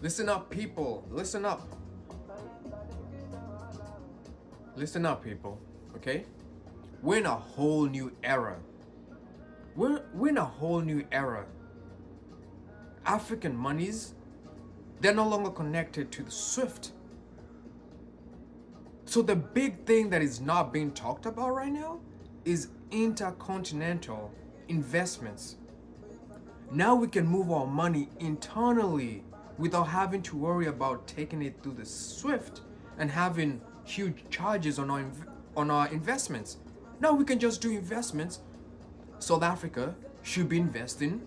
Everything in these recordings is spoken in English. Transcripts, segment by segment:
Listen up, people. Listen up. Listen up, people. Okay? We're in a whole new era. We're in a whole new era. African monies, they're no longer connected to the SWIFT. So the big thing that is not being talked about right now is intercontinental investments. Now we can move our money internally without having to worry about taking it through the SWIFT and having huge charges on our investments. Now we can just do investments. South Africa should be investing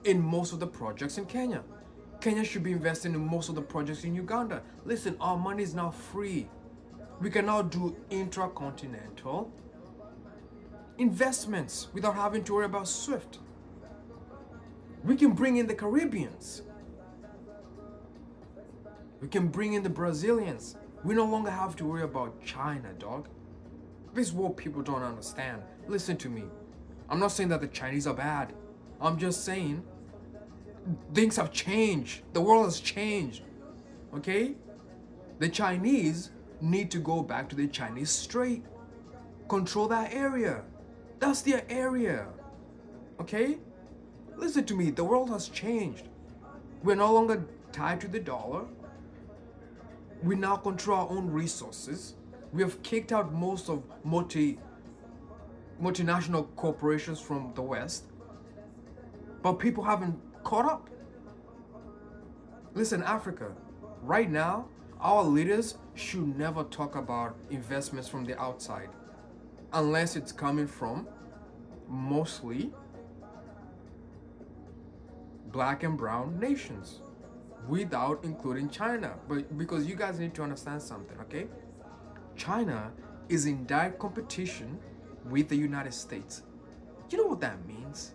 in most of the projects in Kenya. Kenya should be investing in most of the projects in Uganda. Listen, our money is now free. We can now do intracontinental investments without having to worry about SWIFT. We can bring in the Caribbeans. We can bring in the Brazilians. We no longer have to worry about China, dog. This is what people don't understand. Listen to me. I'm not saying that the Chinese are bad. I'm just saying things have changed. The world has changed. Okay? The Chinese need to go back to the Chinese Strait. Control that area. That's their area. Okay? Listen to me. The world has changed. We're no longer tied to the dollar. We now control our own resources. We have kicked out most of multinational corporations from the West. But people haven't caught up. Listen, Africa, right now, our leaders should never talk about investments from the outside unless it's coming from mostly black and brown nations, without including China. But because you guys need to understand something, okay? China is in direct competition with the United States. You know what that means?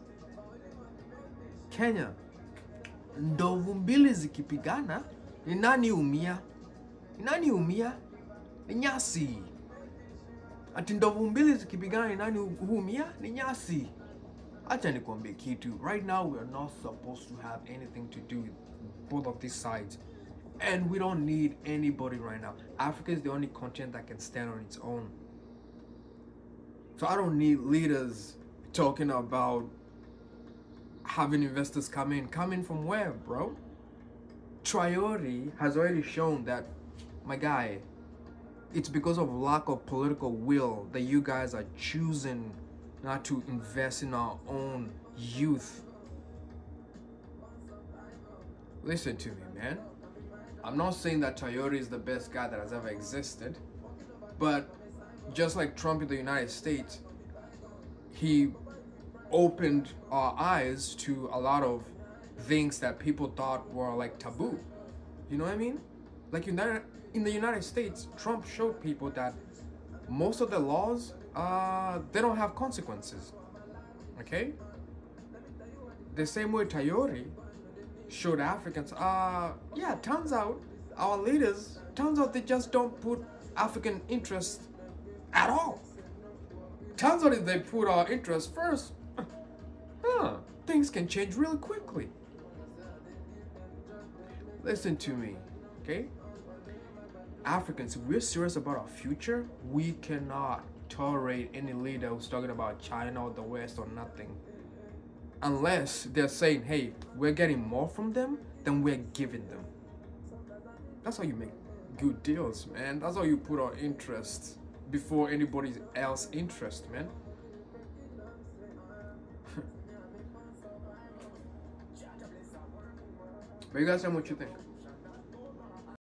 Kenya, ndovu mbili zikipigana, ni nani umia? Ni nani umia? Ni nyasi. Ati ndovu mbili zikipigana, ni nani humia? Ni nyasi. Acha nikwambie kitu. Right now, we are not supposed to have anything to do with both of these sides. And we don't need anybody right now. Africa is the only continent that can stand on its own. So I don't need leaders talking about having investors come in. Come in from where, bro? Traore has already shown that, my guy, it's because of lack of political will that you guys are choosing not to invest in our own youth. Listen to me, man. I'm not saying that Traore is the best guy that has ever existed, but just like Trump in the United States, he opened our eyes to a lot of things that people thought were like taboo. You know what I mean? Like in the United States, Trump showed people that most of the laws, they don't have consequences. Okay? The same way Traore showed Africans, yeah, turns out our leaders, they just don't put African interests at all. Turns out if they put our interests first, things can change really quickly. Listen to me, okay? Africans, if we're serious about our future, we cannot tolerate any leader who's talking about China or the West or nothing. Unless they're saying, hey, we're getting more from them than we're giving them. That's how you make good deals, man. That's how you put our interests before anybody else's interest, man. But you guys tell me what you think.